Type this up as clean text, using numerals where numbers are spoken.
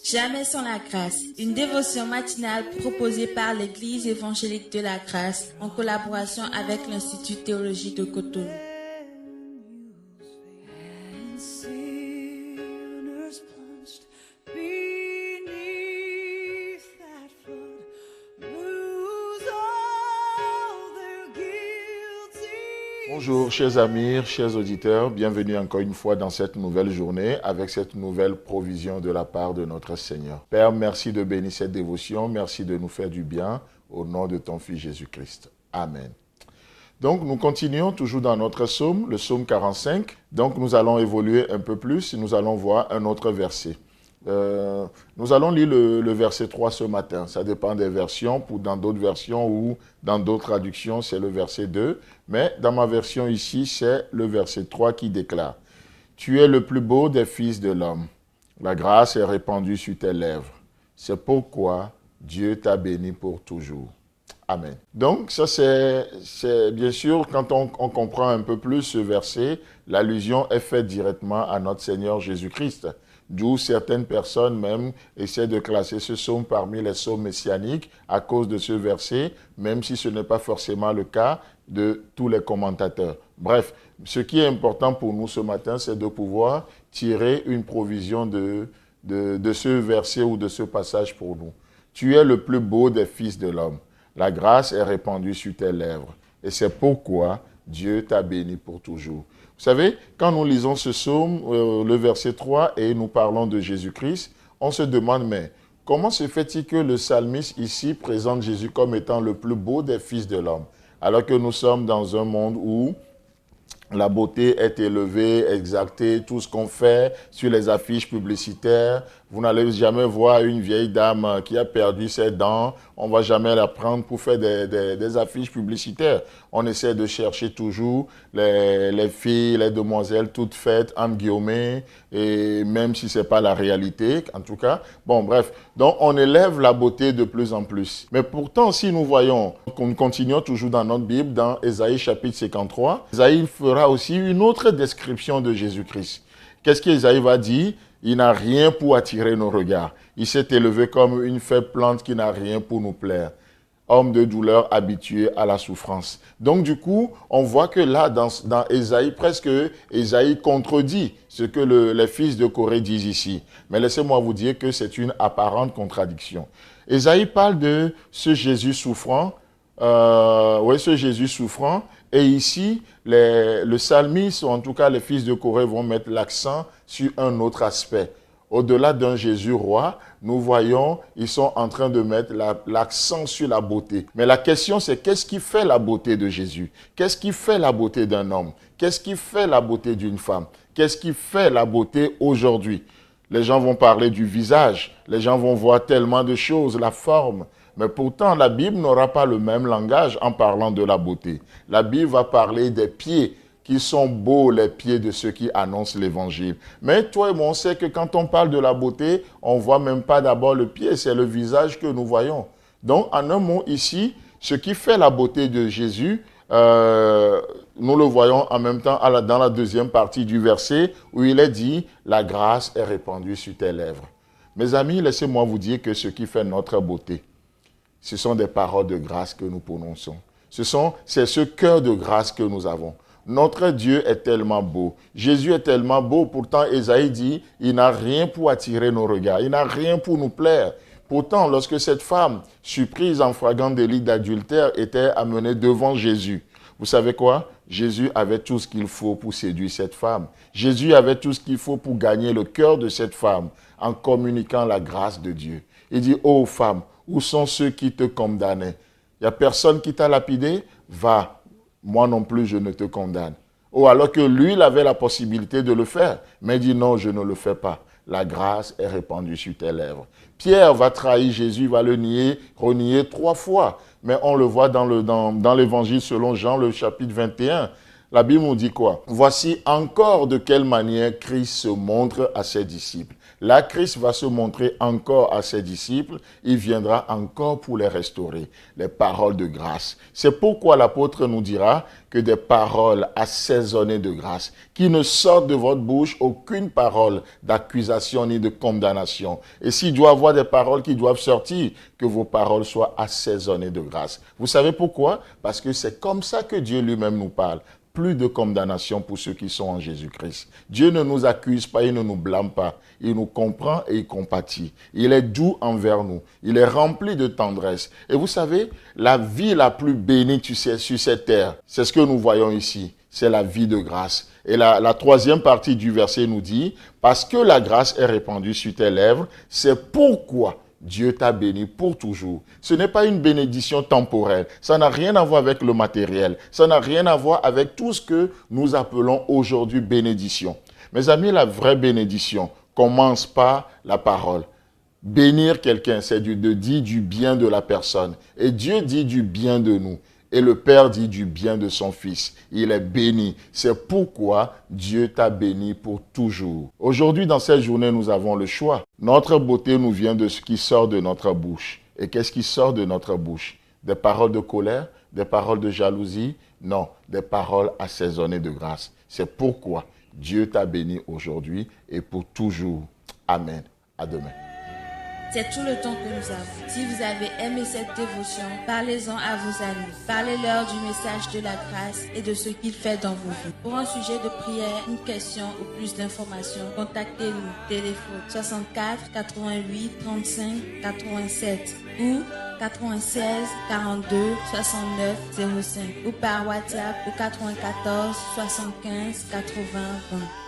Jamais sans la grâce, une dévotion matinale proposée par l'Église évangélique de la grâce en collaboration avec l'Institut théologique de Cotonou. Bonjour chers amis, chers auditeurs, bienvenue encore une fois dans cette nouvelle journée avec cette nouvelle provision de la part de notre Seigneur. Père, merci de bénir cette dévotion, merci de nous faire du bien au nom de ton Fils Jésus-Christ. Amen. Donc nous continuons toujours dans notre psaume, le psaume 45. Donc nous allons évoluer un peu plus, nous allons voir un autre verset. Nous allons lire le verset 3 ce matin. Ça dépend des versions. Dans d'autres versions ou dans d'autres traductions, c'est le verset 2. Mais dans ma version ici, c'est le verset 3 qui déclare « Tu es le plus beau des fils de l'homme. La grâce est répandue sur tes lèvres. C'est pourquoi Dieu t'a béni pour toujours. » Amen. Donc ça c'est bien sûr, quand on comprend un peu plus ce verset, l'allusion est faite directement à notre Seigneur Jésus-Christ. D'où certaines personnes même essaient de classer ce psaume parmi les psaumes messianiques à cause de ce verset, même si ce n'est pas forcément le cas de tous les commentateurs. Bref, ce qui est important pour nous ce matin, c'est de pouvoir tirer une provision de ce verset ou de ce passage pour nous. Tu es le plus beau des fils de l'homme. La grâce est répandue sur tes lèvres. Et c'est pourquoi Dieu t'a béni pour toujours. Vous savez, quand nous lisons ce psaume, le verset 3, et nous parlons de Jésus-Christ, on se demande, mais comment se fait-il que le psalmiste ici présente Jésus comme étant le plus beau des fils de l'homme, alors que nous sommes dans un monde où la beauté est élevée, exaltée, tout ce qu'on fait sur les affiches publicitaires. Vous n'allez jamais voir une vieille dame qui a perdu ses dents. On ne va jamais la prendre pour faire des affiches publicitaires. On essaie de chercher toujours les filles, les demoiselles toutes faites, entre guillemets, et même si ce n'est pas la réalité, en tout cas. Bon, bref. Donc, on élève la beauté de plus en plus. Mais pourtant, si nous voyons, qu'on continue toujours dans notre Bible, dans Ésaïe chapitre 53, Ésaïe fera aussi une autre description de Jésus-Christ. Qu'est-ce qu'Ésaïe va dire? Il n'a rien pour attirer nos regards. Il s'est élevé comme une faible plante qui n'a rien pour nous plaire. Homme de douleur habitué à la souffrance. Donc du coup, on voit que là, dans Ésaïe, presque Ésaïe contredit ce que les fils de Corée disent ici. Mais laissez-moi vous dire que c'est une apparente contradiction. Ésaïe parle de ce Jésus souffrant, ce Jésus souffrant, et ici, le psalmiste, ou en tout cas les fils de Corée, vont mettre l'accent sur un autre aspect. Au-delà d'un Jésus roi, nous voyons, ils sont en train de mettre l'accent sur la beauté. Mais la question, c'est qu'est-ce qui fait la beauté de Jésus? Qu'est-ce qui fait la beauté d'un homme? Qu'est-ce qui fait la beauté d'une femme? Qu'est-ce qui fait la beauté aujourd'hui? Les gens vont parler du visage, les gens vont voir tellement de choses, la forme. Mais pourtant, la Bible n'aura pas le même langage en parlant de la beauté. La Bible va parler des pieds, qui sont beaux les pieds de ceux qui annoncent l'évangile. Mais toi et moi, on sait que quand on parle de la beauté, on ne voit même pas d'abord le pied, c'est le visage que nous voyons. Donc, en un mot ici, ce qui fait la beauté de Jésus, nous le voyons en même temps dans la deuxième partie du verset où il est dit « La grâce est répandue sur tes lèvres ». Mes amis, laissez-moi vous dire que ce qui fait notre beauté, ce sont des paroles de grâce que nous prononçons. C'est ce cœur de grâce que nous avons. Notre Dieu est tellement beau. Jésus est tellement beau. Pourtant, Ésaïe dit, il n'a rien pour attirer nos regards. Il n'a rien pour nous plaire. Pourtant, lorsque cette femme, surprise en flagrant délit d'adultère, était amenée devant Jésus, vous savez quoi? Jésus avait tout ce qu'il faut pour séduire cette femme. Jésus avait tout ce qu'il faut pour gagner le cœur de cette femme en communiquant la grâce de Dieu. Il dit, ô femme, où sont ceux qui te condamnaient? Il n'y a personne qui t'a lapidé? Va. Moi non plus, je ne te condamne. Ou alors que lui, il avait la possibilité de le faire. Mais il dit non, je ne le fais pas. La grâce est répandue sur tes lèvres. Pierre va trahir Jésus, il va le nier, renier 3 fois. Mais on le voit dans l'évangile selon Jean, le chapitre 21. La Bible nous dit quoi? Voici encore de quelle manière Christ se montre à ses disciples. Là, Christ va se montrer encore à ses disciples. Il viendra encore pour les restaurer. Les paroles de grâce. C'est pourquoi l'apôtre nous dira que des paroles assaisonnées de grâce, qui ne sortent de votre bouche aucune parole d'accusation ni de condamnation. Et s'il doit y avoir des paroles qui doivent sortir, que vos paroles soient assaisonnées de grâce. Vous savez pourquoi? Parce que c'est comme ça que Dieu lui-même nous parle. Plus de condamnation pour ceux qui sont en Jésus-Christ. Dieu ne nous accuse pas, il ne nous blâme pas. Il nous comprend et il compatit. Il est doux envers nous. Il est rempli de tendresse. Et vous savez, la vie la plus bénie sur cette terre, c'est ce que nous voyons ici. C'est la vie de grâce. Et la troisième partie du verset nous dit, parce que la grâce est répandue sur tes lèvres, c'est pourquoi Dieu t'a béni pour toujours. Ce n'est pas une bénédiction temporelle. Ça n'a rien à voir avec le matériel. Ça n'a rien à voir avec tout ce que nous appelons aujourd'hui bénédiction. Mes amis, la vraie bénédiction commence par la parole. Bénir quelqu'un, c'est de dire du bien de la personne. Et Dieu dit du bien de nous. Et le Père dit du bien de son Fils. Il est béni. C'est pourquoi Dieu t'a béni pour toujours. Aujourd'hui, dans cette journée, nous avons le choix. Notre beauté nous vient de ce qui sort de notre bouche. Et qu'est-ce qui sort de notre bouche? Des paroles de colère? Des paroles de jalousie? Non, des paroles assaisonnées de grâce. C'est pourquoi Dieu t'a béni aujourd'hui et pour toujours. Amen. À demain. C'est tout le temps que nous avons. Si vous avez aimé cette dévotion, parlez-en à vos amis. Parlez-leur du message de la grâce et de ce qu'il fait dans vos vies. Pour un sujet de prière, une question ou plus d'informations, contactez-nous. Téléphone 64 88 35 87 ou 96 42 69 05 ou par WhatsApp au 94 75 80 20.